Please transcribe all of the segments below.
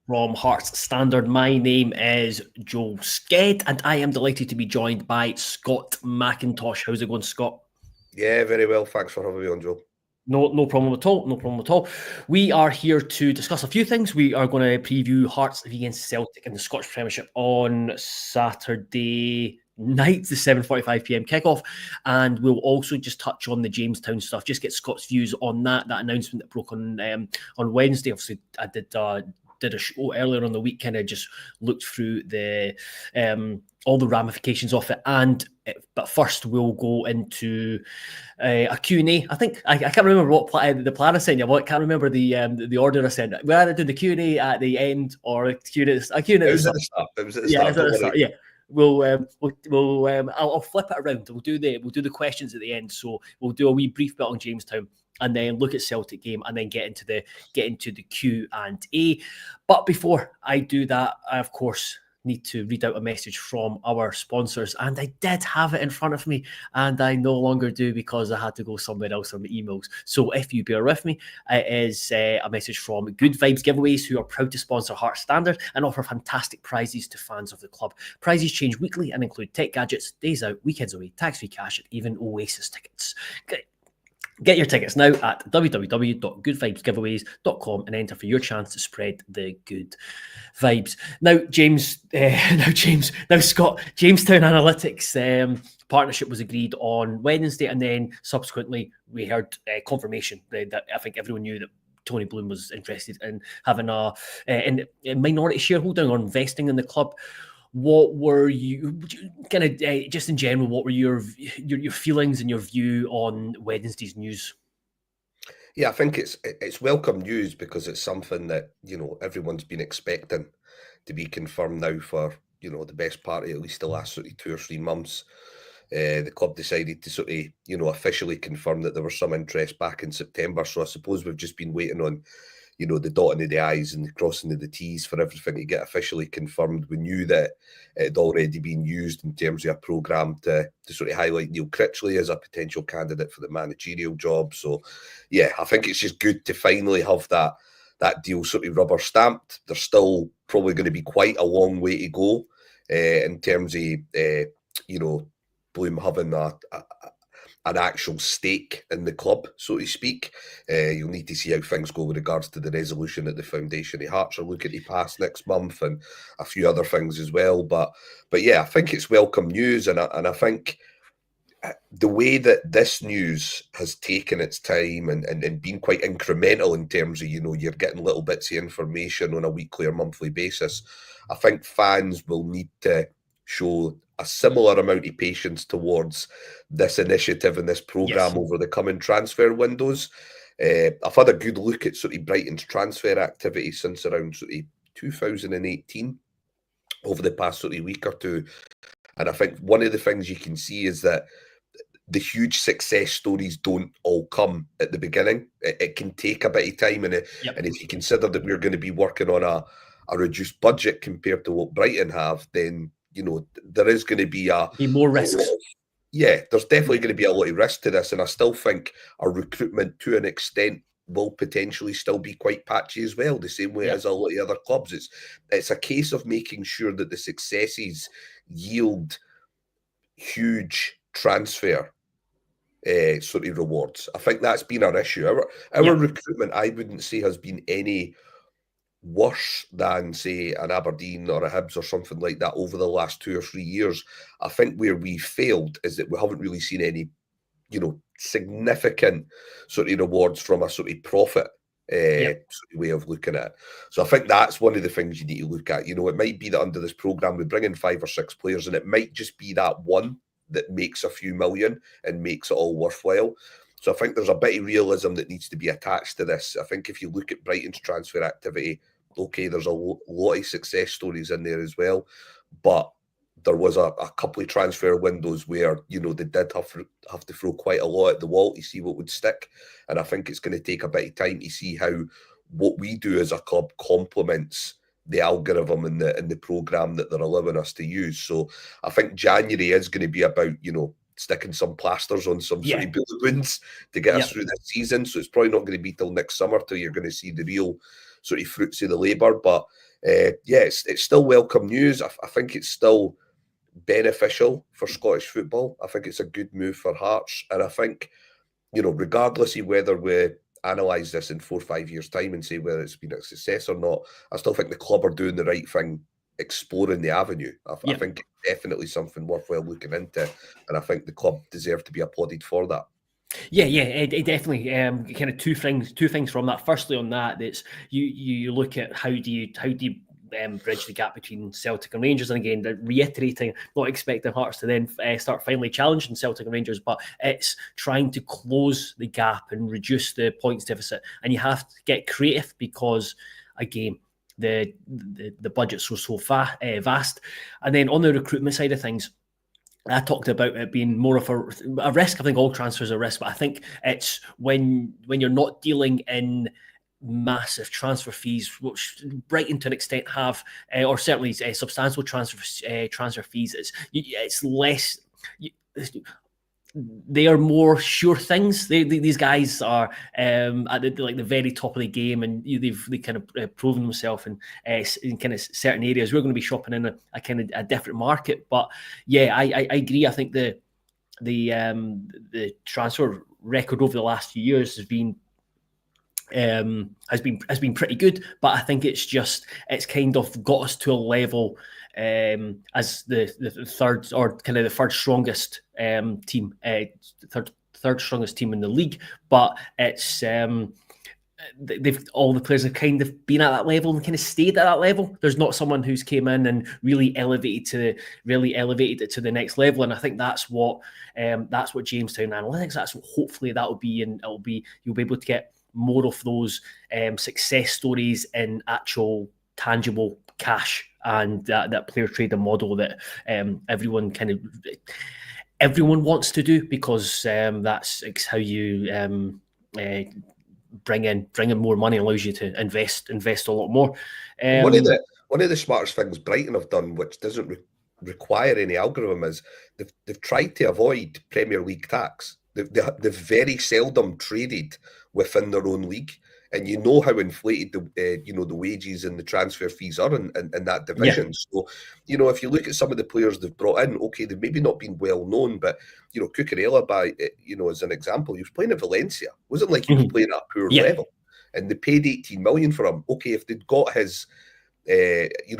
from Hearts Standard. My name is Joel Sked, and I am delighted to be joined by Scott McIntosh. How's it going, Scott? Yeah, very well. Thanks for having me on, Joel. No problem at all. No problem at all. We are here to discuss a few things. We are going to preview Hearts against Celtic in the Scottish Premiership on Saturday night, the 7:45 p.m. kickoff, and we'll also just touch on the Jamestown stuff. Just get Scott's views on that announcement that broke on Wednesday. Obviously, I did a show earlier on the week, kind of just looked through the all the ramifications of it, but first we'll go into a Q&A. I think I can't remember what the plan I sent you. I can't remember the order I sent. We're either doing the Q&A at the end or a Q&A at the start. It was at the start. Yeah. I'll flip it around. We'll do the questions at the end. So we'll do a wee brief bit on Jamestown, and then look at Celtic game, and then get into the Q&A. But before I do that, I of course need to read out a message from our sponsors, and I did have it in front of me, and I no longer do because I had to go somewhere else on the emails. So if you bear with me, it is a message from Good Vibes Giveaways, who are proud to sponsor Hearts Standard and offer fantastic prizes to fans of the club. Prizes change weekly and include tech gadgets, days out, weekends away, tax-free cash, and even OASIS tickets. Get your tickets now at www.goodvibesgiveaways.com and enter for your chance to spread the good vibes. Now, Scott, Jamestown Analytics partnership was agreed on Wednesday, and then subsequently we heard confirmation that I think everyone knew that Tony Bloom was interested in having a minority shareholding or investing in the club. What were you kind of just in general? What were your feelings and your view on Wednesday's news? Yeah, I think it's welcome news because it's something that everyone's been expecting to be confirmed now for the best part of at least the last sort of 2 or 3 months. The club decided to sort of officially confirm that there was some interest back in September. So I suppose we've just been waiting on the dotting of the I's and the crossing of the T's for everything to get officially confirmed. We knew that it had already been used in terms of a programme to sort of highlight Neil Critchley as a potential candidate for the managerial job. So, yeah, I think it's just good to finally have that deal sort of rubber stamped. There's still probably going to be quite a long way to go in terms of, Bloom having an actual stake in the club, so to speak. You'll need to see how things go with regards to the resolution that the Foundation of Hearts are looking to pass next month, and a few other things as well. But yeah, I think it's welcome news, and I think the way that this news has taken its time and been quite incremental in terms of, you're getting little bits of information on a weekly or monthly basis, I think fans will need to show a similar amount of patience towards this initiative and this programme over the coming transfer windows. I've had a good look at sort of Brighton's transfer activity since around sort of 2018 over the past sort of week or two. And I think one of the things you can see is that the huge success stories don't all come at the beginning. It can take a bit of time. And if you consider that we're going to be working on a reduced budget compared to what Brighton have, then there is going to be more risks. There's definitely going to be a lot of risk to this, and I still think our recruitment, to an extent, will potentially still be quite patchy as well, the same way as a lot of other clubs. It's a case of making sure that the successes yield huge transfer sort of rewards. I think that's been our issue. Our recruitment, I wouldn't say, has been any worse than, say, an Aberdeen or a Hibs or something like that over the last 2 or 3 years. I think where we failed is that we haven't really seen any, significant sort of rewards from a sort of profit sort of way of looking at it. So I think that's one of the things you need to look at. It might be that under this programme we bring in 5 or 6 players, and it might just be that one that makes a few million and makes it all worthwhile. So I think there's a bit of realism that needs to be attached to this. I think if you look at Brighton's transfer activity, okay, there's a lot of success stories in there as well, but there was a couple of transfer windows where, they did have to throw quite a lot at the wall to see what would stick. And I think it's going to take a bit of time to see how what we do as a club complements the algorithm and the programme that they're allowing us to use. So I think January is going to be about, sticking some plasters on some sort of bullet wounds to get us through this season. So it's probably not going to be till next summer till you're going to see the real sort of fruits of the labour. But It's still welcome news. I think it's still beneficial for Scottish football. I think it's a good move for Hearts, and I think, regardless of whether we analyse this in 4 or 5 years' time and say whether it's been a success or not, I still think the club are doing the right thing, exploring the avenue. I think it's definitely something worthwhile looking into, and I think the club deserve to be applauded for that. Yeah, it definitely. Kind of two things from that. Firstly, on that, it's you look at how do you bridge the gap between Celtic and Rangers, and again, reiterating, not expecting Hearts to then start finally challenging Celtic and Rangers, but it's trying to close the gap and reduce the points deficit, and you have to get creative because, again, the budgets were so vast. And then on the recruitment side of things, I talked about it being more of a risk. I think all transfers are a risk, but I think it's when you're not dealing in massive transfer fees, which Brighton to an extent have, or certainly substantial transfer fees. It's less. They are more sure things. These guys are at the very top of the game, and they kind of proven themselves in kind of certain areas. We're going to be shopping in a kind of a different market, but yeah, I agree. I think the transfer record over the last few years has been pretty good, but I think it's kind of got us to a level as the third, or kind of the third strongest team, third strongest team in the league. But it's all the players have kind of been at that level and kind of stayed at that level. There's not someone who's came in and really elevated it to the next level, and I think that's what Jamestown Analytics. Hopefully that will be, and you'll be able to get more of those success stories in actual tangible cash, and that player trader model that everyone wants to do, because that's how you bring in more money, allows you to invest a lot more. One of the smartest things Brighton have done, which doesn't require any algorithm, is they've tried to avoid Premier League tax. They've very seldom traded within their own league, and you know how inflated the wages and the transfer fees are in that division. Yeah. So, if you look at some of the players they've brought in, okay, they've maybe not been well known, but Cucurella, as an example, he was playing at Valencia. It wasn't like he was playing at a poor level, and they paid 18 million for him. Okay, if they'd got his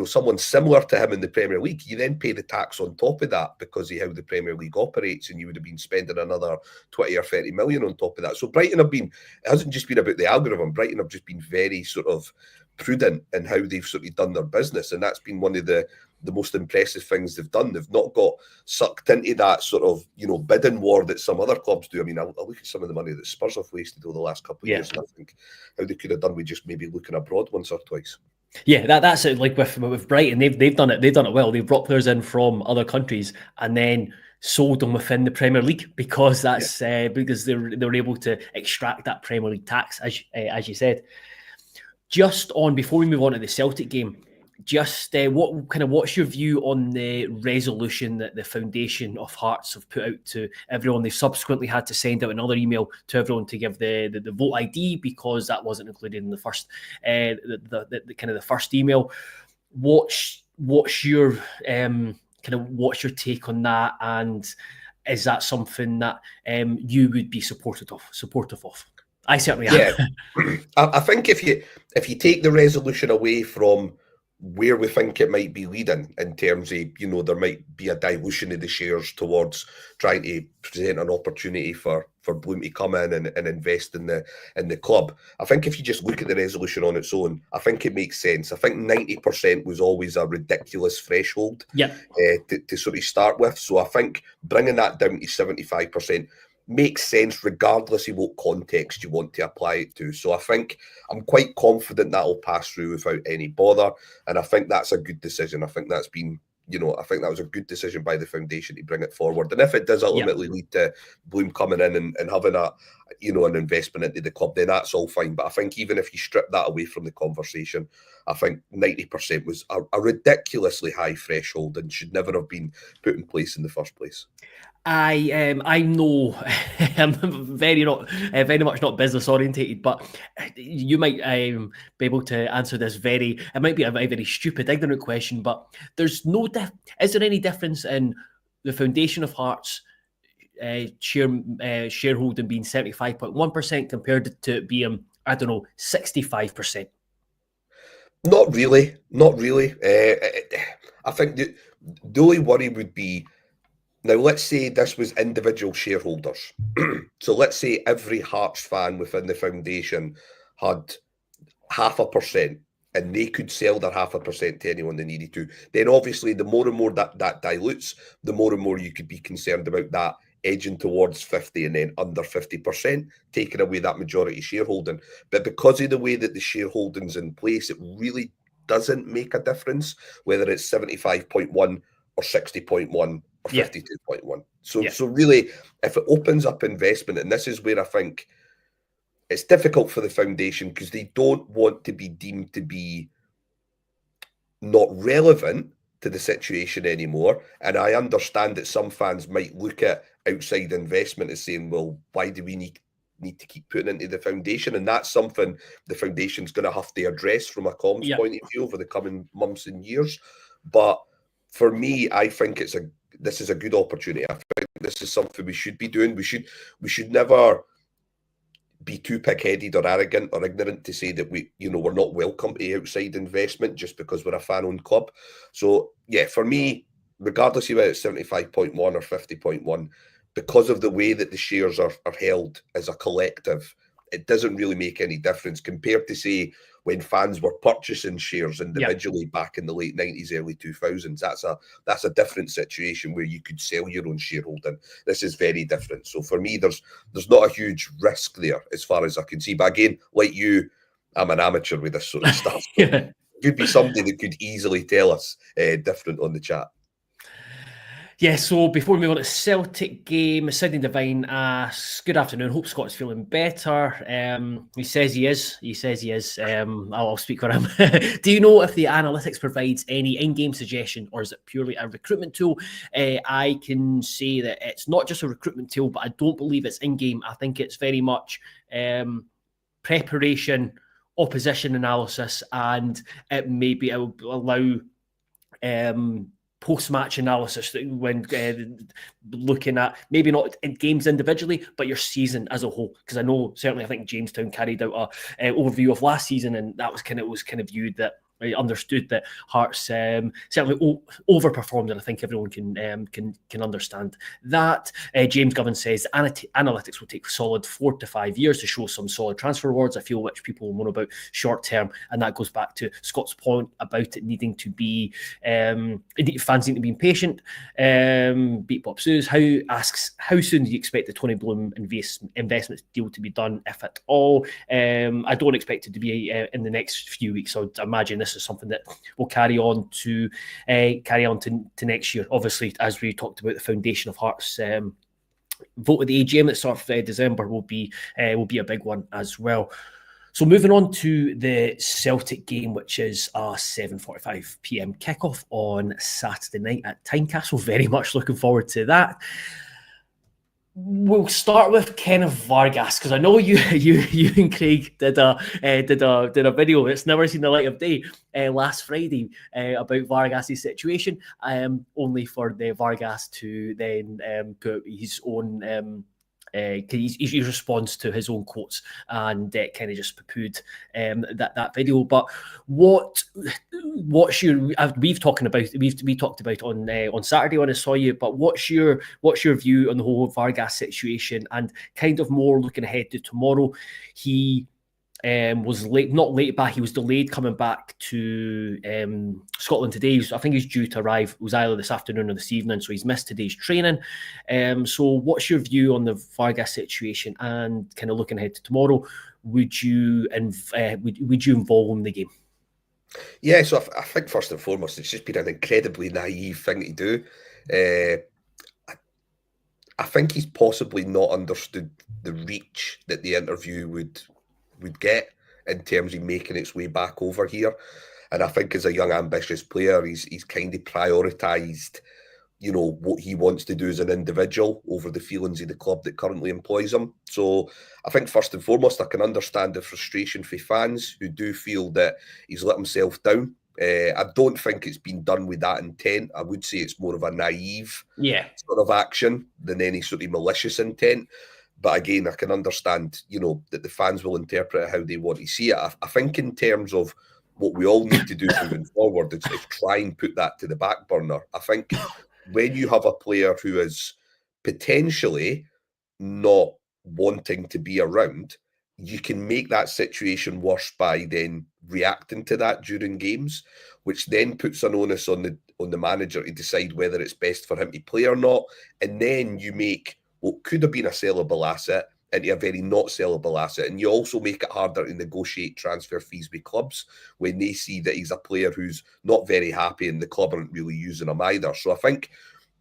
someone similar to him in the Premier League, you then pay the tax on top of that because of how the Premier League operates, and you would have been spending another 20 or 30 million on top of that. So Brighton it hasn't just been about the algorithm. Brighton have just been very sort of prudent in how they've sort of done their business, and that's been one of the most impressive things they've done. They've not got sucked into that sort of bidding war that some other clubs do. I mean, I look at some of the money that Spurs have wasted over the last couple of years, and I think how they could have done with just maybe looking abroad once or twice. Yeah, that's it. Like with Brighton, they've done it well. They've brought players in from other countries and then sold them within the Premier League, because that's because they were able to extract that Premier League tax, as you said. Just on, before we move on to the Celtic game, just what's your view on the resolution that the Foundation of Hearts have put out to everyone? They've subsequently had to send out another email to everyone to give the vote ID, because that wasn't included in the first the first email. What's your what's your take on that, and is that something that you would be supportive of? I certainly am. Yeah, I think if you take the resolution away from where we think it might be leading, in terms of there might be a dilution of the shares towards trying to present an opportunity for Bloom to come in and invest in the club. I think if you just look at the resolution on its own, I think it makes sense. I think 90% was always a ridiculous threshold to sort of start with. So I think bringing that down to 75% makes sense, regardless of what context you want to apply it to. So I think I'm quite confident that will pass through without any bother, and I think that's a good decision. I think that's been, I think that was a good decision by the Foundation to bring it forward. And if it does ultimately lead to Bloom coming in and having an investment into the club, then that's all fine. But I think even if you strip that away from the conversation, I think 90% was a ridiculously high threshold and should never have been put in place in the first place. I know I'm very much not business orientated, but you might be able to answer this it might be a very, very stupid, ignorant question, but is there any difference in the foundation of Hearts shareholding being 75.1% compared to it being, I don't know, 65%? Not really. I think the only worry would be, now let's say this was individual shareholders. So let's say every Hearts fan within the foundation had 0.5%, and they could sell their 0.5% to anyone they needed to. Then obviously the more and more that dilutes, the more and more you could be concerned about that edging towards 50 and then under 50%, taking away that majority shareholding. But because of the way that the shareholding's in place, it really doesn't make a difference whether it's 75.1 or 60.1 or 52.1. So really, if it opens up investment, and this is where I think it's difficult for the foundation, because they don't want to be deemed to be not relevant to the situation anymore. And I understand that some fans might look at outside investment as saying, well, why do we need to keep putting into the foundation? And that's something the foundation's going to have to address from a comms point of view over the coming months and years. But for me, I think this is a good opportunity. I think this is something we should be doing. We should never be too pig-headed or arrogant or ignorant to say that we're not welcome to outside investment just because we're a fan-owned club. So yeah, for me, regardless of whether it's 75.1 or 50.1, because of the way that the shares are held as a collective, it doesn't really make any difference compared to, say, when fans were purchasing shares individually back in the late 90s, early 2000s. That's a different situation where you could sell your own shareholding. This is very different. So for me, there's not a huge risk there as far as I can see. But again, like you, I'm an amateur with this sort of stuff. So could be somebody that could easily tell us different on the chat. Yeah, so before we move on to Celtic game, Sydney Devine asks, good afternoon, hope Scott's feeling better. He says he is. I'll speak for him. Do you know if the analytics provides any in-game suggestion, or is it purely a recruitment tool? I can say that it's not just a recruitment tool, but I don't believe it's in-game. I think it's very much preparation, opposition analysis, and it will allow post-match analysis when looking at maybe not in games individually, but your season as a whole. Because I think Jamestown carried out a overview of last season, and that was kind of viewed that I understood that Hearts certainly overperformed, and I think everyone can understand that. James Govan says analytics will take solid 4 to 5 years to show some solid transfer rewards. I feel which people will know about short term, and that goes back to Scott's point about it needing to be fans need to be impatient. Beat Bob Sues asks, how soon do you expect the Tony Bloom investment deal to be done, if at all? I don't expect it to be in the next few weeks. So I'd imagine this is something that will carry on to next year. Obviously, as we talked about, the foundation of Hearts vote at the AGM at the start of December will be a big one as well. So moving on to the Celtic game, which is a 7:45 p.m. kickoff on Saturday night at Tynecastle. Very much looking forward to that. We'll start with Kenneth Vargas, because I know you and Craig did a video that's never seen the light of day last Friday about Vargas' situation, only for the Vargas to then put his own he responds to his own quotes and kind of just poo-pooed that video. But what's your? We talked about on Saturday when I saw you. But what's your view on the whole Vargas situation, and kind of more looking ahead to tomorrow? He was not late back. He was delayed coming back to Scotland today. I think he's due to arrive. It was either this afternoon or this evening, so he's missed today's training. So what's your view on the Vargas situation, and kind of looking ahead to tomorrow? Would you involve him in the game? Yeah, so I think first and foremost, it's just been an incredibly naive thing to do. I think he's possibly not understood the reach that the interview would get in terms of making its way back over here. And I think as a young, ambitious player, he's kind of prioritised, what he wants to do as an individual over the feelings of the club that currently employs him. So I think first and foremost, I can understand the frustration for fans who do feel that he's let himself down. I don't think it's been done with that intent. I would say it's more of a naive sort of action than any sort of malicious intent. But again, I can understand, that the fans will interpret it how they want to see it. I think in terms of what we all need to do moving forward is try and put that to the back burner. I think when you have a player who is potentially not wanting to be around, you can make that situation worse by then reacting to that during games, which then puts an onus on the manager to decide whether it's best for him to play or not. And then you make what could have been a sellable asset into a very not sellable asset. And you also make it harder to negotiate transfer fees with clubs when they see that he's a player who's not very happy and the club aren't really using him either. So I think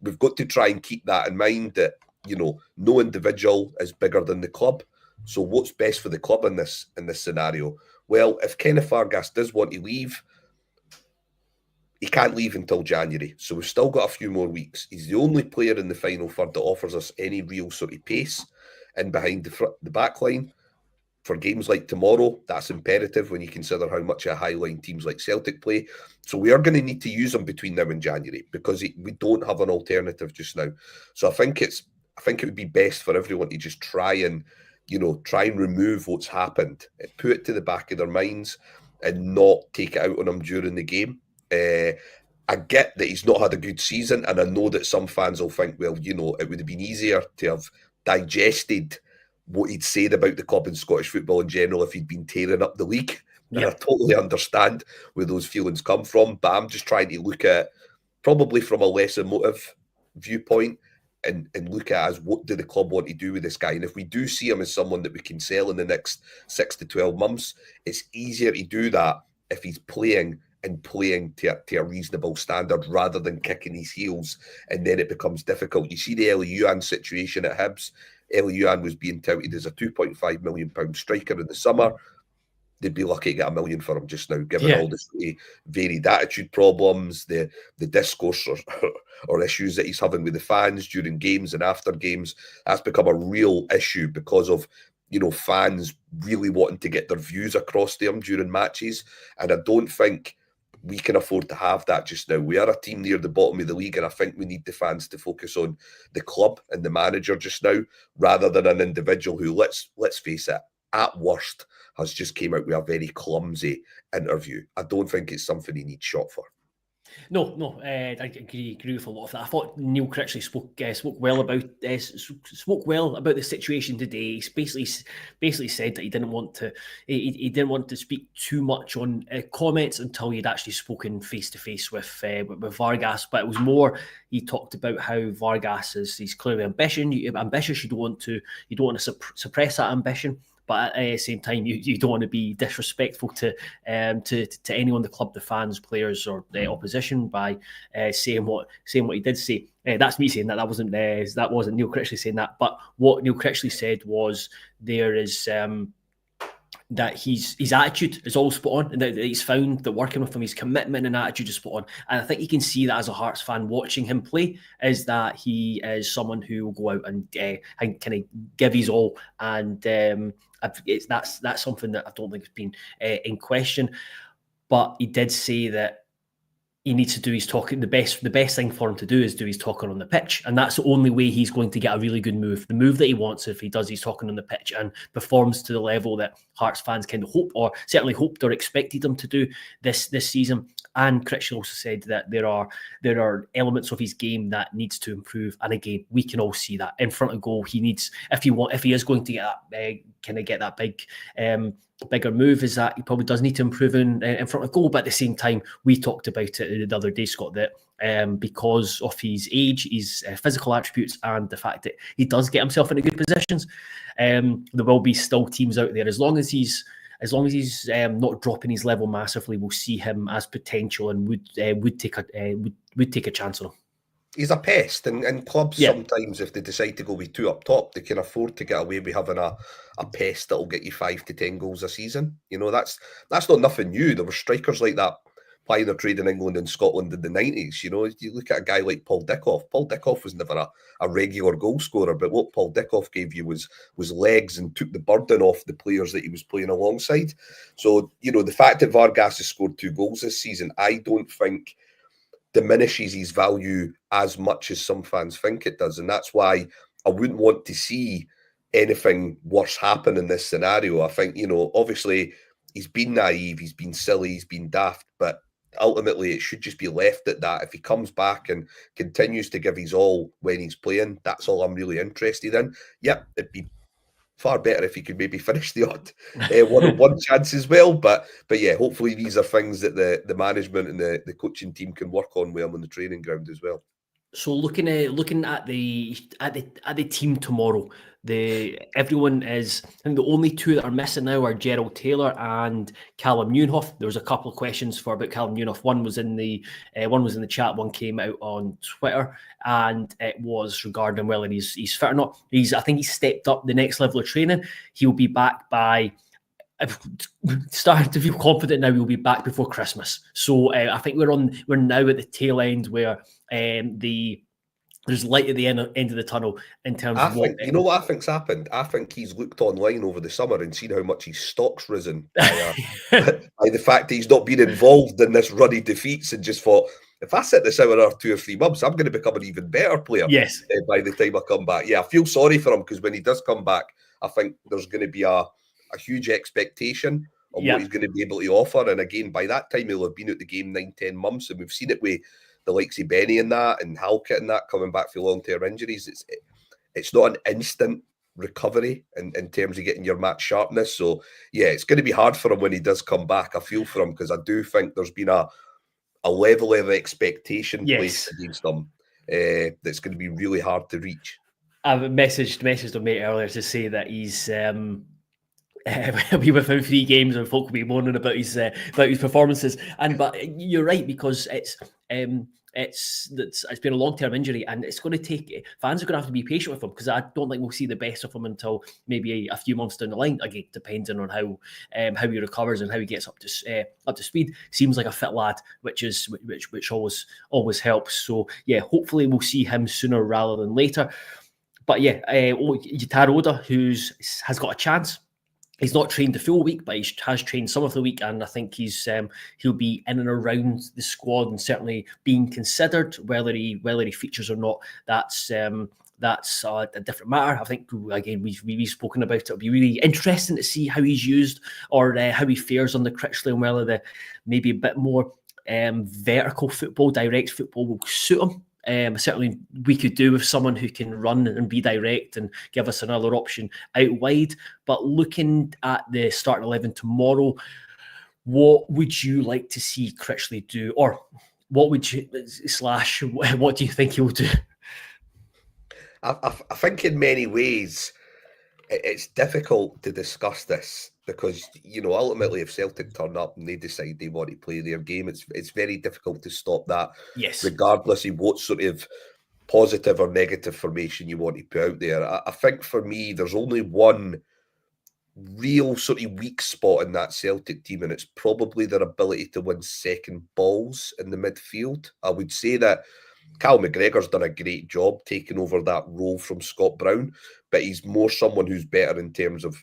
we've got to try and keep that in mind, that, no individual is bigger than the club. So what's best for the club in this scenario? Well, if Kenneth Vargas does want to leave, he can't leave until January. So we've still got a few more weeks. He's the only player in the final third that offers us any real sort of pace in behind the back line. For games like tomorrow, that's imperative when you consider how much a high-line teams like Celtic play. So we are going to need to use him between now and January because we don't have an alternative just now. So I think it would be best for everyone to just try and remove what's happened, put it to the back of their minds and not take it out on him during the game. I get that he's not had a good season, and I know that some fans will think, well, it would have been easier to have digested what he'd said about the club and Scottish football in general if he'd been tearing up the league. Yep. And I totally understand where those feelings come from, but I'm just trying to look at probably from a less emotive viewpoint and look at as what do the club want to do with this guy. And if we do see him as someone that we can sell in the next 6 to 12 months, it's easier to do that if he's playing to a reasonable standard rather than kicking his heels, and then it becomes difficult. You see the Elliuan situation at Hibs. Elliuan was being touted as a £2.5 million striker in the summer. They'd be lucky to get $1 million for him just now, given all the varied attitude problems, the discourse or issues that he's having with the fans during games and after games. That's become a real issue because of fans really wanting to get their views across to him during matches. And I don't think we can afford to have that just now. We are a team near the bottom of the league, and I think we need the fans to focus on the club and the manager just now, rather than an individual who, let's face it, at worst, has just came out with a very clumsy interview. I don't think it's something he needs shot for. No, I agree with a lot of that. I thought Neil Critchley spoke well about the situation today. He basically said that he didn't want to speak too much on comments until he'd actually spoken face to face with Vargas. But it was more, he talked about how Vargas he's clearly ambitious. You don't want to suppress that ambition. But at the same time, you don't want to be disrespectful to anyone, the club, the fans, players, or the opposition by saying what he did say. That's me saying that. That wasn't Neil Critchley saying that. But what Neil Critchley said was there is that his attitude is all spot on, and that he's found that working with him, his commitment and attitude is spot on. And I think you can see that as a Hearts fan watching him play, is that he is someone who will go out and kind of give his all. And that's something that I don't think has been in question. But he did say that he needs to do his talking. The best thing for him to do is do his talking on the pitch, and that's the only way he's going to get a really good move. The move that he wants, if he does his talking on the pitch and performs to the level that Hearts fans kind of hope, or certainly hoped or expected him to do this season. And Critchley also said that there are elements of his game that needs to improve. And again, we can all see that in front of goal. He needs, if he is going to get that bigger move, is that he probably does need to improve in front of goal. But at the same time, we talked about it the other day, Scott, that because of his age, his physical attributes, and the fact that he does get himself into good positions, there will be still teams out there, as long as he's not dropping his level massively, we'll see him as potential and would take a chance on him. He's a pest, and clubs sometimes, if they decide to go with two up top, they can afford to get away with having a pest that'll get you 5 to 10 goals a season. That's not nothing new. There were strikers like that playing or trade in England and Scotland in the 90s. You know, you look at a guy like Paul Dickoff. Paul Dickoff was never a regular goal scorer, but what Paul Dickoff gave you was legs and took the burden off the players that he was playing alongside. So, you know, the fact that Vargas has scored 2 goals this season, I don't think diminishes his value as much as some fans think it does. And that's why I wouldn't want to see anything worse happen in this scenario. I think, you know, obviously he's been naive, he's been silly, he's been daft, but ultimately it should just be left at that. If he comes back and continues to give his all when he's playing, that's all I'm really interested in. Yep, it'd be far better if he could maybe finish the odd one-on-one chance as well. But yeah, hopefully these are things that the management and the coaching team can work on with him on the training ground as well. So looking at the team tomorrow, everyone is. I think the only 2 that are missing now are Gerald Taylor and Callum Newhoff. There was a couple of questions about Callum Newhoff. One was in the chat. One came out on Twitter, and it was regarding whether he's fit or not. I think he's stepped up the next level of training. He'll be back by. I've started to feel confident now. We'll be back before Christmas. So I think we're now at the tail end where there's light at the end of the tunnel in terms of what. You know what I think's happened? I think he's looked online over the summer and seen how much his stock's risen by the fact that he's not been involved in this run of defeats and just thought, if I sit this out another 2 or 3 months, I'm going to become an even better player. Yes. By the time I come back. Yeah, I feel sorry for him because when he does come back, I think there's going to be a huge expectation on what he's going to be able to offer. And again, by that time, he'll have been at the game 9-10 months. And we've seen it with the likes of Benny and that, and Halkett and that coming back for long-term injuries. It's not an instant recovery in terms of getting your match sharpness. So, yeah, it's going to be hard for him when he does come back. I feel for him because I do think there's been a level of expectation placed against him that's going to be really hard to reach. I've messaged him mate earlier to say that he's he'll be within 3 games and folk will be moaning about his performances. But you're right, because it's been a long-term injury, and it's going to take fans are going to have to be patient with him, because I don't think we'll see the best of him until maybe a few months down the line. Again, depending on how he recovers and how he gets up to speed. Seems like a fit lad, which always helps. So yeah, hopefully we'll see him sooner rather than later. But yeah, Yutaro Oda, has got a chance. He's not trained the full week, but he has trained some of the week, and I think he'll be in and around the squad and certainly being considered. Whether he features or not, that's a different matter. I think, again, we've spoken about it. It'll be really interesting to see how he's used, or how he fares on the Critchley, and whether maybe a bit more vertical football, direct football will suit him. Certainly we could do with someone who can run and be direct and give us another option out wide. But looking at the starting 11 tomorrow, what would you like to see Critchley do? Or what would you / what do you think he'll do? I think in many ways it's difficult to discuss this, because, you know, ultimately if Celtic turn up and they decide they want to play their game, it's very difficult to stop that. Yes. Regardless of what sort of positive or negative formation you want to put out there. I think for me, there's only one real sort of weak spot in that Celtic team, and it's probably their ability to win second balls in the midfield. I would say that Cal McGregor's done a great job taking over that role from Scott Brown, but he's more someone who's better in terms of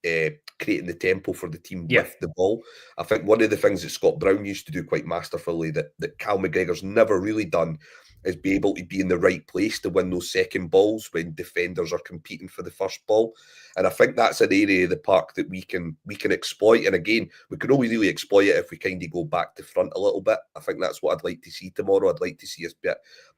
creating the tempo for the team with the ball. I think one of the things that Scott Brown used to do quite masterfully that Cal McGregor's never really done is be able to be in the right place to win those second balls when defenders are competing for the first ball. And I think that's an area of the park that we can exploit. And again, we can only really exploit it if we kind of go back to front a little bit. I think that's what I'd like to see tomorrow. I'd like to see us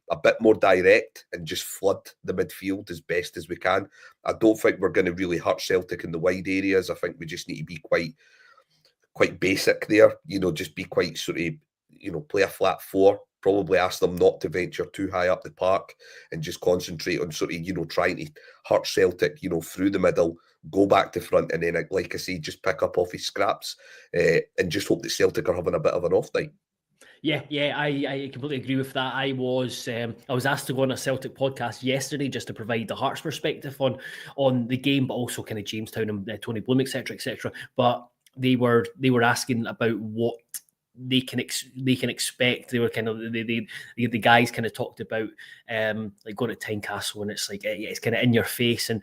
a bit more direct and just flood the midfield as best as we can. I don't think we're going to really hurt Celtic in the wide areas. I think we just need to be quite basic there. You know, just be quite sort of, you know, play a flat 4. Probably ask them not to venture too high up the park and just concentrate on sort of, you know, trying to hurt Celtic, you know, through the middle, go back to front, and then, like I say, just pick up off his scraps and just hope that Celtic are having a bit of an off night. Yeah, I completely agree with that. I was asked to go on a Celtic podcast yesterday just to provide the Hearts perspective on the game, but also kind of Jamestown and Tony Bloom, etc. But they were asking about what they can expect. They were kind of the guys kind of talked about like going to Tynecastle, and it's like it's kind of in your face, and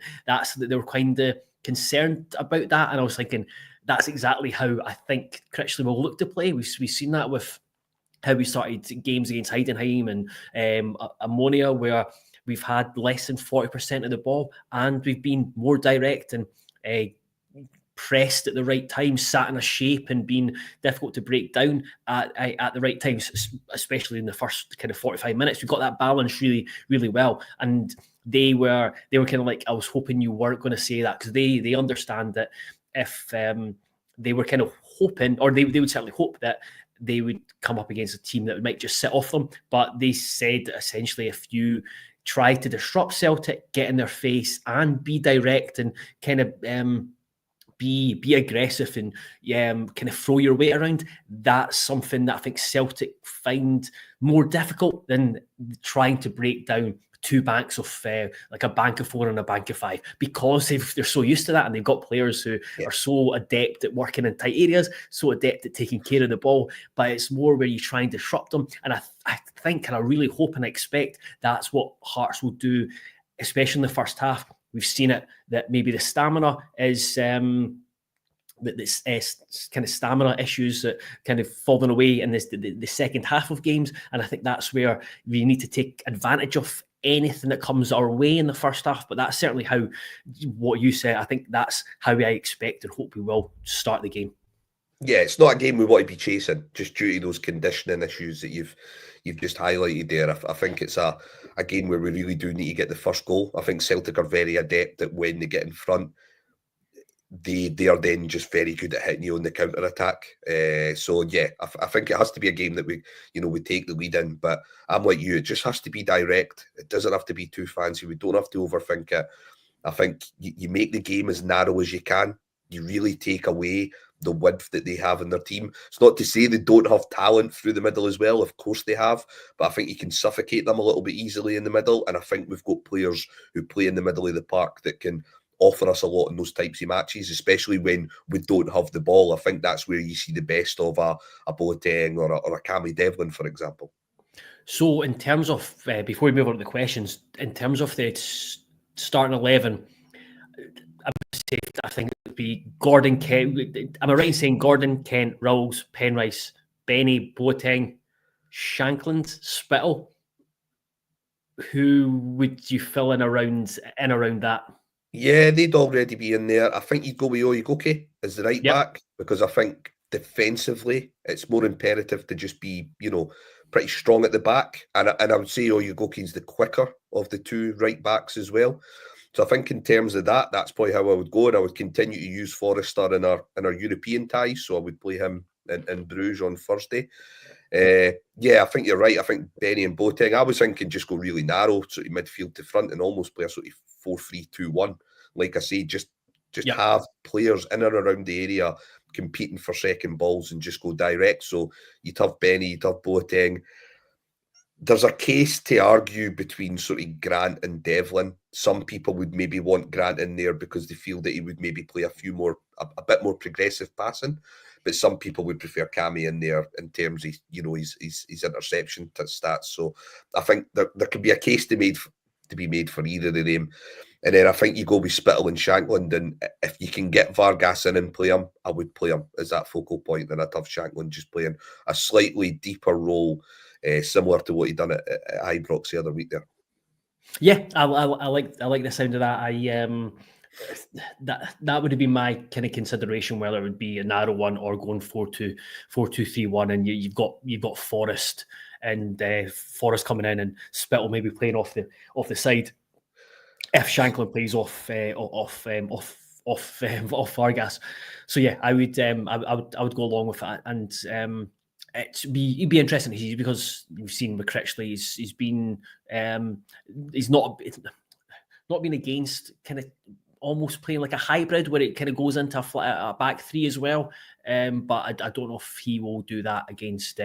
they were kind of concerned about that. And I was thinking that's exactly how I think Critchley will look to play. We've seen that with how we started games against Heidenheim and Ammonia, where we've had less than 40% of the ball, and we've been more direct and pressed at the right time, sat in a shape and been difficult to break down at the right times, especially in the first kind of 45 minutes. We got that balance really, really well. And they were kind of like, I was hoping you weren't going to say that, because they understand that if they were kind of hoping, or they would certainly hope that they would come up against a team that might just sit off them. But they said that essentially if you try to disrupt Celtic, get in their face and be direct and kind of be aggressive and kind of throw your weight around, that's something that I think Celtic find more difficult than trying to break down two banks of like a bank of 4 and a bank of 5, because they're so used to that, and they've got players who are so adept at working in tight areas, so adept at taking care of the ball. But it's more where you try and disrupt them, and I think, and I really hope and expect that's what Hearts will do, especially in the first half. We've seen it, that maybe the stamina is this kind of stamina issues that kind of falling away in the second half of games, and I think that's where we need to take advantage of anything that comes our way in the first half. But that's certainly how, what you said, I think that's how I expect and hope we will start the game. Yeah, it's not a game we want to be chasing, just due to those conditioning issues that you've just highlighted there. I think it's a game where we really do need to get the first goal. I think Celtic are very adept at when they get in front, they are then just very good at hitting you on the counter attack. So yeah, I think it has to be a game that we take the lead in. But I'm like you, it just has to be direct. It doesn't have to be too fancy. We don't have to overthink it. I think you make the game as narrow as you can. You really take away the width that they have in their team. It's not to say they don't have talent through the middle as well. Of course they have, but I think you can suffocate them a little bit easily in the middle. And I think we've got players who play in the middle of the park that can offer us a lot in those types of matches, especially when we don't have the ball. I think that's where you see the best of a Boateng or a Cammy Devlin, for example. So in terms of, before we move on to the questions, in terms of the starting 11, I think it would be Gordon, Kent. Am I right in saying Gordon, Kent, Rowles, Penrice, Benny, Boateng, Shankland, Spittle? Who would you fill in around that? Yeah, they'd already be in there. I think you'd go with Oyegoke as the right back, because I think defensively it's more imperative to just be, pretty strong at the back. And I would say Oyegoke's the quicker of the two right backs as well. So I think in terms of that, that's probably how I would go. And I would continue to use Forrester in our European ties. So I would play him in Bruges on Thursday. Yeah, I think you're right. I think Benny and Boateng, I was thinking just go really narrow, sort of midfield to front, and almost play a sort of 4-3-2-1. Like I say, just have players in and around the area competing for second balls and just go direct. So you'd have Benny, you'd have Boateng. There's a case to argue between sort of Grant and Devlin. Some people would maybe want Grant in there because they feel that he would maybe play a bit more progressive passing. But some people would prefer Cammy in there in terms of his interception stats. So I think there could be a case to be made for either of them. And then I think you go with Spittle and Shankland, and if you can get Vargas in and play him, I would play him as that focal point, and I'd have Shankland just playing a slightly deeper role, similar to what he done at Ibrox the other week there. Yeah, I like the sound of that. That would have been my kind of consideration, whether it would be a narrow one or going 4-2-3-1, and you've got Forrest and Forrest coming in and Spittle maybe playing off the side. If Shankland plays off Vargas, so yeah, I would go along with that, and it'd be interesting because you've seen with Critchley, he's been he's not been against kind of almost playing like a hybrid where it kind of goes into a back three as well. But I don't know if he will do that against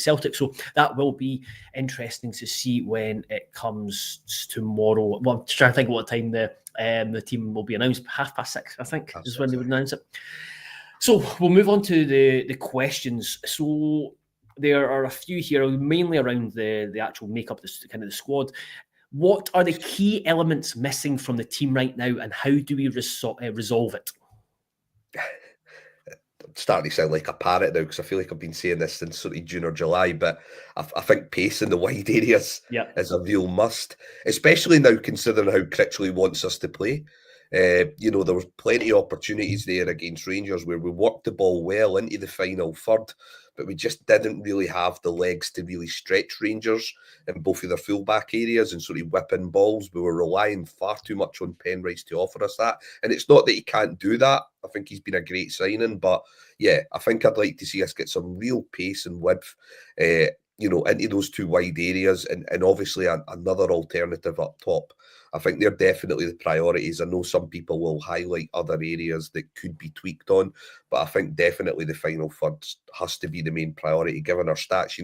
Celtic. So that will be interesting to see when it comes tomorrow. Well, I'm trying to think what time the team will be announced. 6:30, I think, is when they would announce it. So we'll move on to the questions. So there are a few here, mainly around the actual makeup, the kind of the squad. What are the key elements missing from the team right now, and how do we resolve it? I'm starting to sound like a parrot now because I feel like I've been saying this since sort of June or July, but I think pace in the wide areas is a real must, especially now considering how Critchley wants us to play. There was plenty of opportunities there against Rangers where we worked the ball well into the final third, but we just didn't really have the legs to really stretch Rangers in both of their fullback areas and sort of whipping balls. We were relying far too much on Penrice to offer us that. And it's not that he can't do that. I think he's been a great signing, but yeah, I think I'd like to see us get some real pace and width, into those two wide areas and obviously another alternative up top. I think they're definitely the priorities. I know some people will highlight other areas that could be tweaked on, but I think definitely the final third has to be the main priority given our stats.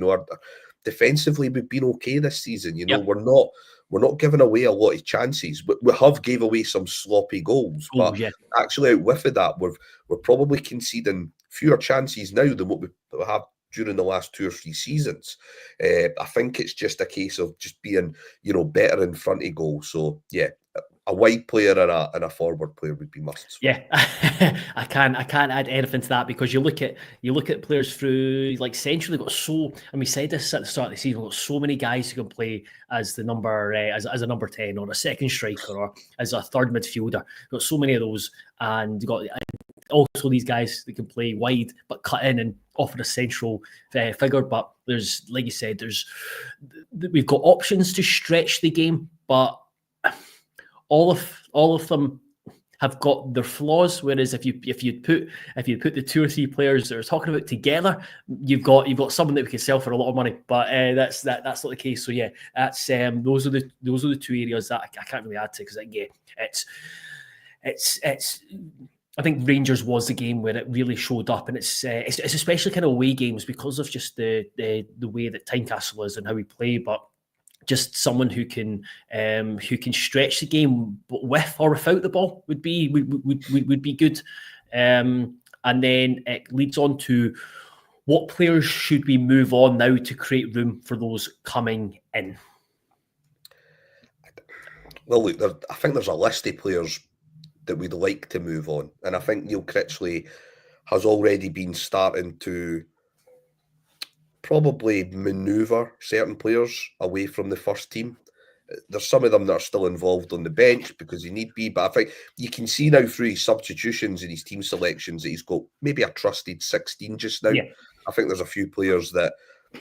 Defensively, we've been okay this season. We're not giving away a lot of chances. We have gave away some sloppy goals, but actually out with that, we're probably conceding fewer chances now than what we have during the last 2 or 3 seasons. I think it's just a case of just being, better in front of goal. So yeah, a wide player and a forward player would be musts. Yeah, I can't add anything to that because you look at players through like Century. They've got and we said this at the start of the season. We've got so many guys who can play as the number as a number 10 or a second striker or as a third midfielder. We've got so many of those, and you've got also these guys that can play wide but cut in and offer a central figure. But there's, like you said, we've got options to stretch the game, but all of them have got their flaws. Whereas if you put the 2 or 3 players that we're talking about together, you've got someone that we can sell for a lot of money. But that's not the case. So yeah, that's those are the 2 areas that I can't really add to, because it's I think Rangers was the game where it really showed up, and it's especially kind of away games because of just the way that Tynecastle is and how we play, but just someone who can stretch the game with or without the ball would be good. And then it leads on to what players should we move on now to create room for those coming in? Well, look, I think there's a list of players that we'd like to move on, and I think Neil Critchley has already been starting to probably manoeuvre certain players away from the first team. There's some of them that are still involved on the bench because he need be, but I think you can see now through his substitutions and his team selections that he's got maybe a trusted 16 just now. Yeah. I think there's a few players that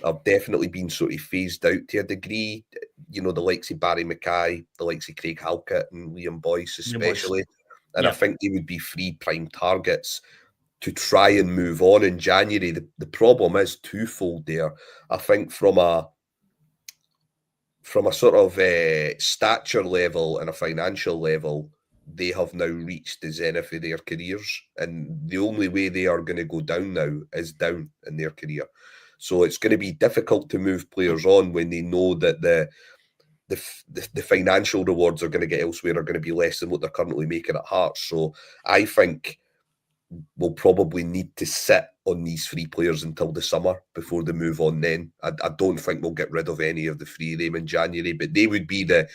have definitely been sort of phased out to a degree. The likes of Barry Mackay, the likes of Craig Halkett and Liam Boyce especially. And I think they would be free prime targets to try and move on in January. The problem is twofold there. I think from a sort of stature level and a financial level, they have now reached the zenith of their careers, and the only way they are going to go down now is down in their career. So it's going to be difficult to move players on when they know that the financial rewards are going to get elsewhere are going to be less than what they're currently making at Hearts. So I think we'll probably need to sit on these 3 players until the summer before they move on then. I don't think we'll get rid of any of the 3 of them in January, but they would be the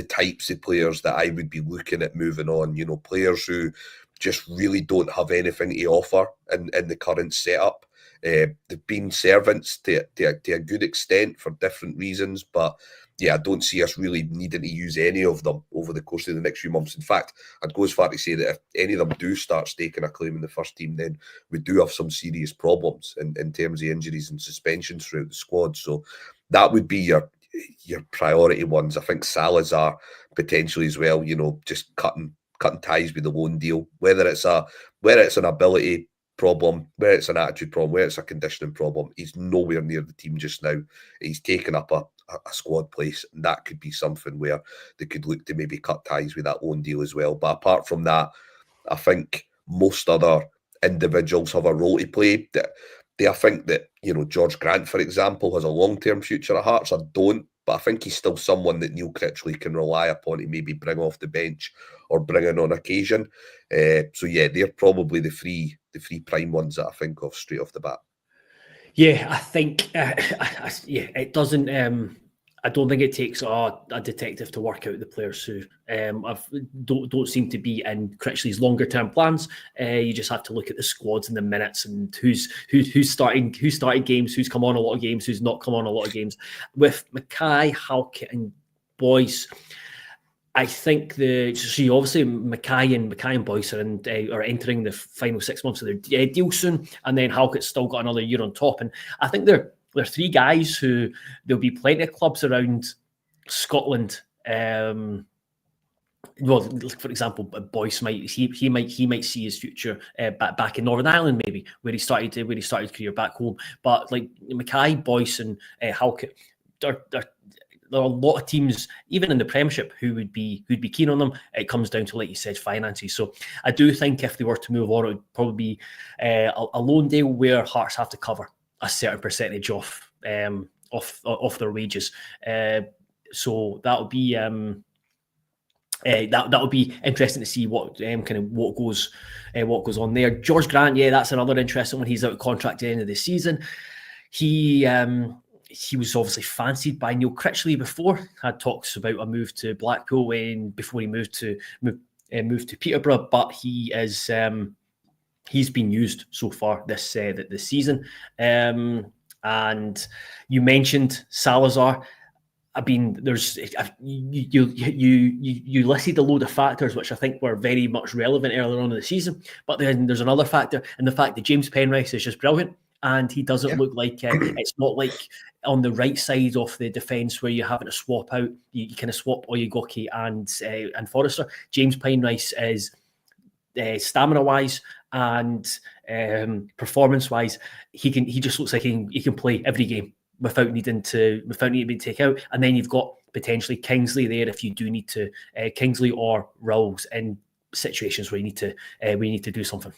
types of players that I would be looking at moving on. Players who just really don't have anything to offer in the current setup. They've been servants to a good extent for different reasons, but yeah, I don't see us really needing to use any of them over the course of the next few months. In fact, I'd go as far to say that if any of them do start staking a claim in the first team, then we do have some serious problems in terms of injuries and suspensions throughout the squad. So that would be your priority ones. I think Salazar potentially as well, just cutting ties with the loan deal, whether it's an ability problem, where it's an attitude problem, where it's a conditioning problem. He's nowhere near the team just now. He's taken up a squad place, and that could be something where they could look to maybe cut ties with that loan deal as well. But apart from that, I think most other individuals have a role to play. I think that George Grant, for example, has a long-term future at Hearts. I don't. but I think he's still someone that Neil Critchley can rely upon to maybe bring off the bench or bring in on occasion. So yeah, they're probably the three prime ones that I think of straight off the bat. Yeah, I think it doesn't. I don't think it takes a detective to work out the players who don't seem to be in Critchley's longer term plans. You just have to look at the squads and the minutes and who's starting games, who's come on a lot of games, who's not come on a lot of games. With Mackay, Halkett, and Boyce, I think obviously Mackay and Boyce are entering the final 6 months of their deal soon, and then Halkett's still got another year on top. And I think they're three guys who there'll be plenty of clubs around Scotland. Well, for example, Boyce might see his future back in Northern Ireland, maybe where he started his career back home. But like Mackay, Boyce, and Halkett, there are a lot of teams, even in the Premiership, who'd be keen on them. It comes down to, like you said, finances. So I do think if they were to move on, it would probably be a loan deal where Hearts have to cover a certain percentage off their wages. So that would be that would be interesting to see what goes on there. George Grant, yeah, that's another interesting one. He's out of contract at the end of the season. He was obviously fancied by Neil Critchley before. Had talks about a move to Blackpool before he moved to Peterborough, but he is he's been used so far this season. And you mentioned Salazar. I mean, you listed a load of factors which I think were very much relevant earlier on in the season, but then there's another factor, and the fact that James Penrice is just brilliant, and he doesn't look like it's not like on the right side of the defence where you're having to swap out. You kind of swap Oyegoke and Forrester. James Penrice is stamina wise and performance wise, he just looks like he can play every game without needing to be taken out. And then you've got potentially Kingsley there if you do need to Kingsley or Rolls in situations where you need to do something.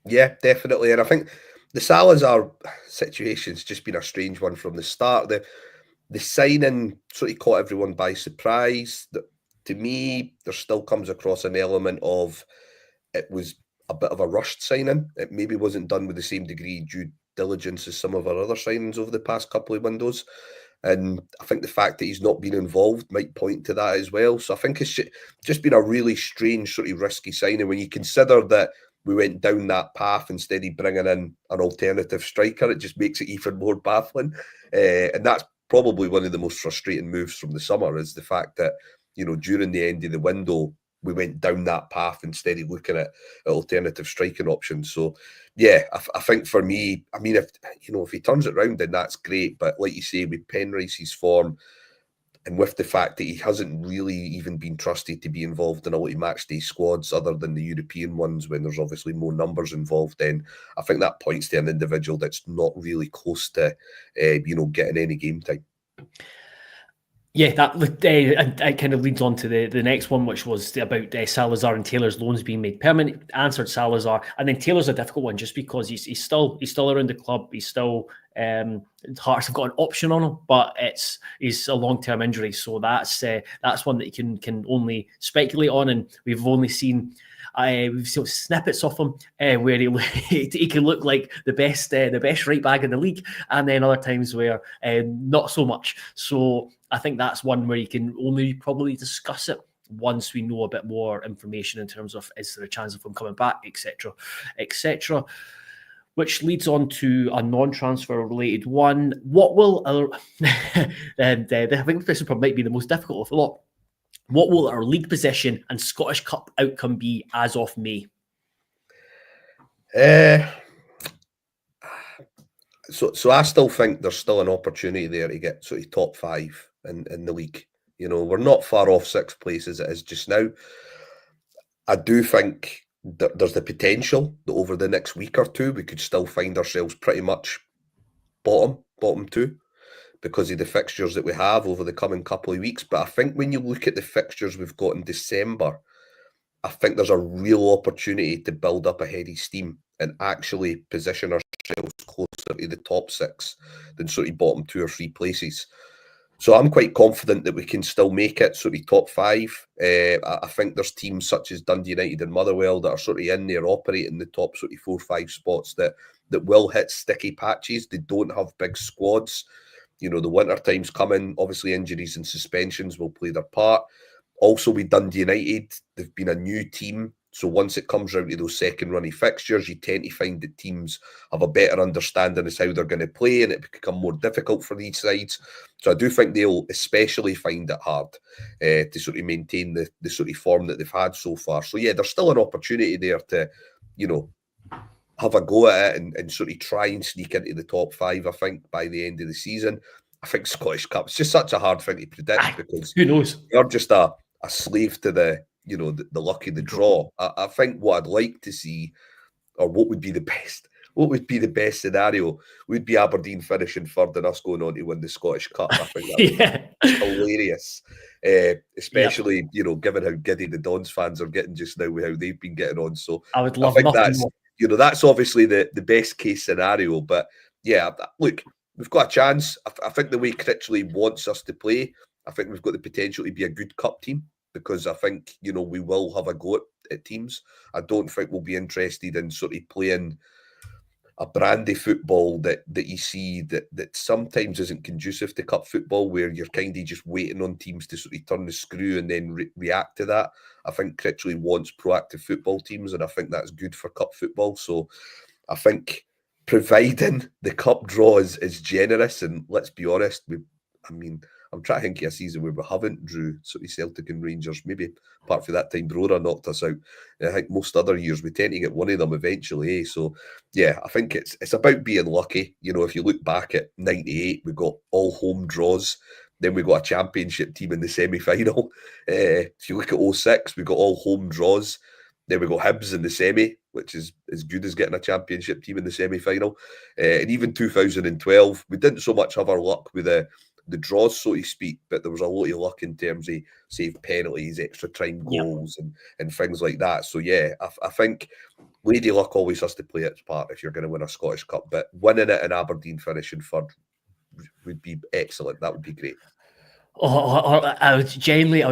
Yeah, definitely. And I think the Salazar situation's just been a strange one from the start. The signing sort of caught everyone by surprise. To me, there still comes across an element of it was a bit of a rushed signing. It maybe wasn't done with the same degree due diligence as some of our other signings over the past couple of windows. And I think the fact that he's not been involved might point to that as well. So I think it's just been a really strange, sort of risky signing when you consider that we went down that path instead of bringing in an alternative striker. It just makes it even more baffling. And that's probably one of the most frustrating moves from the summer, is the fact that, during the end of the window, we went down that path instead of looking at alternative striking options. So, yeah, I think for me, I mean, if he turns it around, then that's great. But like you say, with Penrice's form, and with the fact that he hasn't really even been trusted to be involved in a lot of matchday squads other than the European ones when there's obviously more numbers involved, then I think that points to an individual that's not really close to, getting any game time. Yeah, that kind of leads on to the next one, which was about Salazar and Taylor's loans being made permanent. Answered Salazar, and then Taylor's a difficult one just because he's still around the club. He's still Hearts have got an option on him, but he's a long-term injury, so that's one that you can only speculate on, and we've only seen. We've seen snippets of him where he can look like the best right back in the league, and then other times where not so much. So I think that's one where you can only probably discuss it once we know a bit more information in terms of is there a chance of him coming back, etc., etc. Which leads on to a non-transfer related one. What will and I think this might be the most difficult of the lot. What will our league position and Scottish Cup outcome be as of May? So I still think there's still an opportunity there to get sort of top 5 in the league. We're not far off 6th place as it is just now. I do think that there's the potential that over the next week or two we could still find ourselves pretty much bottom 2 because of the fixtures that we have over the coming couple of weeks. But I think when you look at the fixtures we've got in December, I think there's a real opportunity to build up a heady steam and actually position ourselves closer to the top 6 than sort of bottom 2 or 3 places. So I'm quite confident that we can still make it sort of top 5. I think there's teams such as Dundee United and Motherwell that are sort of in there operating the top sort of 4-5 spots that will hit sticky patches. They don't have big squads. You know, the winter time's coming. Obviously, injuries and suspensions will play their part. Also, with Dundee United, they've been a new team. So once it comes round to those second runny fixtures, you tend to find that teams have a better understanding as how they're going to play, and it become more difficult for these sides. So I do think they'll especially find it hard to sort of maintain the sort of form that they've had so far. So yeah, there's still an opportunity there to, you know, have a go at it and sort of try and sneak into the top 5, I think, by the end of the season. I think Scottish Cup, it's just such a hard thing to predict because who knows? You're just a slave to the luck of the draw. I think what I'd like to see, or what would be the best scenario, would be Aberdeen finishing third and us going on to win the Scottish Cup. I think that would be hilarious. Especially, given how giddy the Dons fans are getting just now with how they've been getting on. So I would love nothing more. That's obviously the best case scenario. But yeah, look, we've got a chance. I think the way Critchley wants us to play, I think we've got the potential to be a good cup team, because I think, we will have a go at teams. I don't think we'll be interested in sort of playing a brandy football that you see that sometimes isn't conducive to cup football, where you're kind of just waiting on teams to sort of turn the screw and then react to that. I think Critchley wants proactive football teams, and I think that's good for cup football. So I think, providing the cup draw is generous, and let's be honest, I'm trying to think of a season where we haven't drew sort of Celtic and Rangers, maybe apart from that time Brora knocked us out. I think most other years we tend to get one of them eventually. So yeah, I think it's about being lucky. If you look back at 98, we got all home draws. Then we got a championship team in the semi-final. If you look at 06, we got all home draws. Then we got Hibs in the semi, which is as good as getting a championship team in the semi-final. And even 2012, we didn't so much have our luck with the draws, so to speak, but there was a lot of luck in terms of saved penalties, extra time goals, and things like that. So yeah, I think Lady Luck always has to play its part if you're going to win a Scottish Cup, but winning it in Aberdeen finishing third would be excellent. That would be great. I would genuinely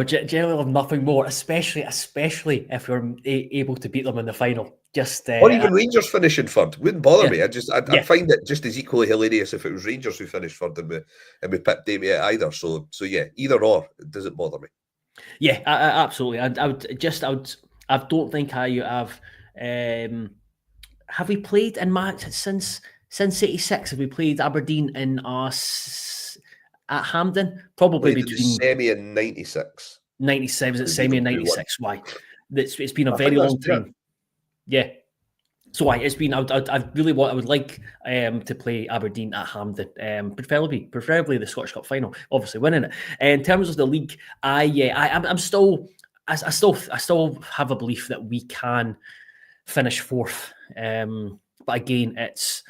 love nothing more, especially if we're able to beat them in the final. Or even Rangers finishing third wouldn't bother me. I'd find it just as equally hilarious if it was Rangers who finished third and we picked Damien at either. So yeah, either or, it doesn't bother me. Yeah, absolutely. I don't think I have. Have we played in match since '86? Have we played Aberdeen in us at Hampden? Probably between semi and 96. 97, is it semi and 96? Why? It's been a very long time. Yeah. So it's been. I would like to play Aberdeen at Hampden, preferably the Scottish Cup final. Obviously, winning it. In terms of the league, I still have a belief that we can finish fourth. But again, it's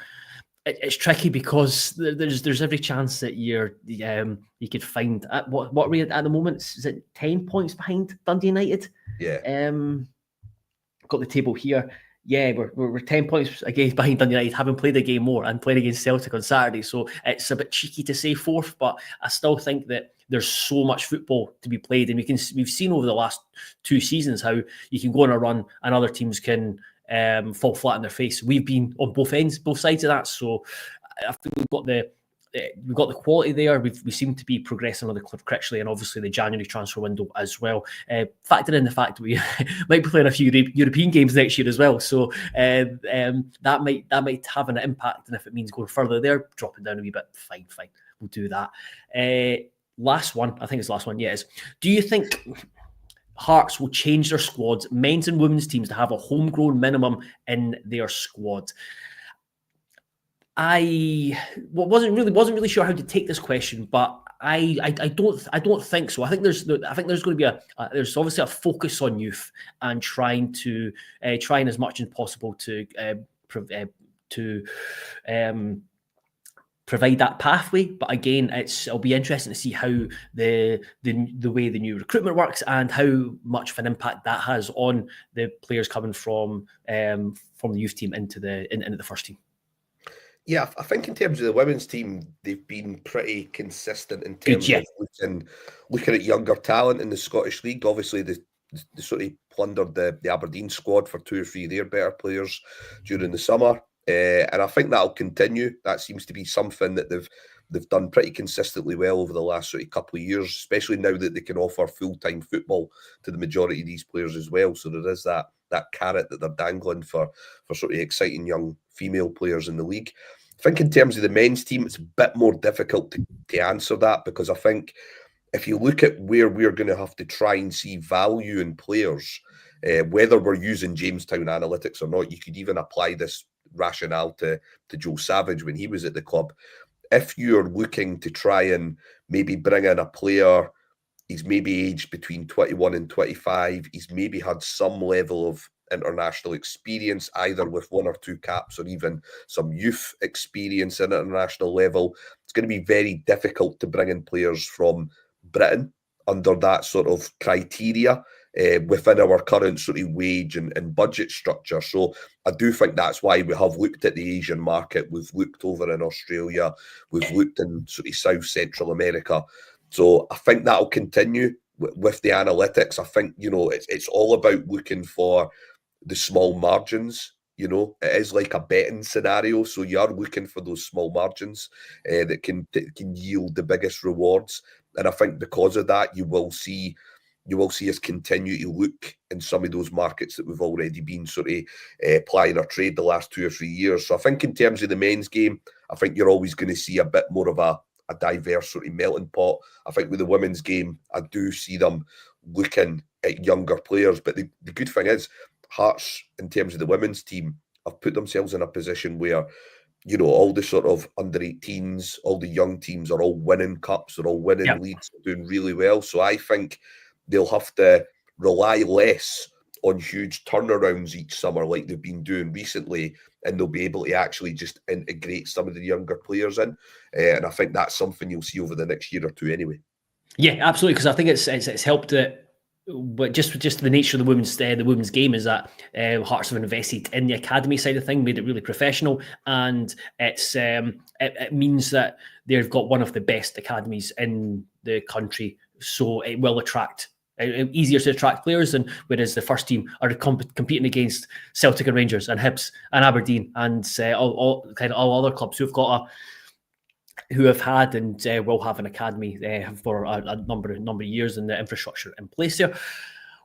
tricky because there's every chance that you could find what are we at the moment? Is it 10 points behind Dundee United? Yeah. Got the table here. Yeah, we're 10 points against behind Dundee United, having played a game more and playing against Celtic on Saturday. So it's a bit cheeky to say fourth, but I still think that there's so much football to be played, and we've seen over the last 2 seasons how you can go on a run and other teams can fall flat on their face. We've been on both sides of that. So I think we've got the quality there. We seem to be progressing on the Cliff Critchley, and obviously the January transfer window as well. Factor in the fact that we might be playing a few European games next year as well. So that might have an impact. And if it means going further there, dropping down a wee bit, fine. We'll do that. Last one, I think it's the last one. Yes. Do you think Hearts will change their squads, men's and women's teams, to have a homegrown minimum in their squad? I wasn't really sure how to take this question, but I don't think so. I think there's going to be there's obviously a focus on youth and trying as much as possible to provide that pathway. But again, it'll be interesting to see how the way the new recruitment works and how much of an impact that has on the players coming from the youth team into the first team. Yeah, I think in terms of the women's team, they've been pretty consistent in Good, terms yeah. of looking at younger talent in the Scottish League. Obviously, they sort of plundered the Aberdeen squad for 2 or 3 of their better players during the summer, and I think that'll continue. That seems to be something that they've done pretty consistently well over the last sort of couple of years, especially now that they can offer full-time football to the majority of these players as well. So there is that carrot that they're dangling for sort of exciting young female players in the league. I think in terms of the men's team, it's a bit more difficult to answer that, because I think if you look at where we're going to have to try and see value in players, whether we're using Jamestown analytics or not, you could even apply this rationale to Joe Savage when he was at the club. If you're looking to try and maybe bring in a player, he's maybe aged between 21 and 25, he's maybe had some level of international experience, either with 1 or 2 caps or even some youth experience at international level, it's going to be very difficult to bring in players from Britain under that sort of criteria within our current sort of wage and budget structure. So I do think that's why we have looked at the Asian market. We've looked over in Australia. We've looked in sort of South Central America. So I think that'll continue with the analytics. I think, it's all about looking for the small margins. It is like a betting scenario. So you are looking for those small margins that can yield the biggest rewards. And I think because of that, you will see us continue to look in some of those markets that we've already been sort of plying our trade the last 2 or 3 years. So I think in terms of the men's game, I think you're always going to see a bit more of a diverse sort of melting pot. I think with the women's game, I do see them looking at younger players. But the good thing is, Hearts, in terms of the women's team, have put themselves in a position where, all the sort of under 18s, all the young teams are all winning cups, they're all winning leagues, doing really well. So I think they'll have to rely less on huge turnarounds each summer like they've been doing recently, and they'll be able to actually just integrate some of the younger players in. And I think that's something you'll see over the next year or two anyway. Yeah, absolutely, because I think it's helped it. But just the nature of the women's game is that Hearts have invested in the academy side of thing, made it really professional, and it means that they've got one of the best academies in the country, so it will attract easier to attract players than whereas the first team are competing against Celtic and Rangers and Hibs and Aberdeen and all other clubs who have had and will have an academy for a number of years and the infrastructure in place there.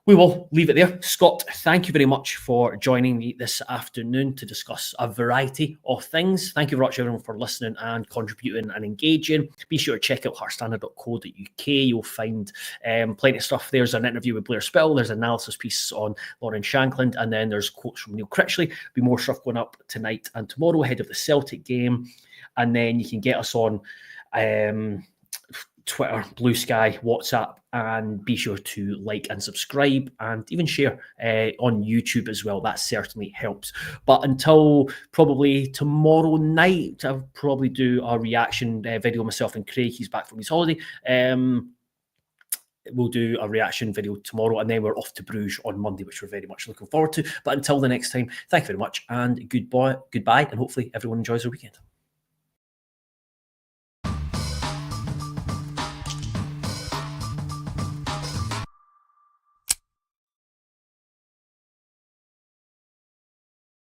We will leave it there. Scott, thank you very much for joining me this afternoon to discuss a variety of things. Thank you very much, everyone, for listening and contributing and engaging. Be sure to check out heartstandard.co.uk. You'll find plenty of stuff. There's an interview with Blair Spill. There's an analysis piece on Lauren Shankland. And then there's quotes from Neil Critchley. There'll be more stuff going up tonight and tomorrow ahead of the Celtic game. And then you can get us on Twitter, Blue Sky, WhatsApp, and be sure to like and subscribe and even share on YouTube as well. That certainly helps. But until probably tomorrow night, I'll probably do a reaction video myself and Craig. He's back from his holiday. We'll do a reaction video tomorrow, and then we're off to Bruges on Monday, which we're very much looking forward to. But until the next time, thank you very much, and goodbye, and hopefully everyone enjoys their weekend.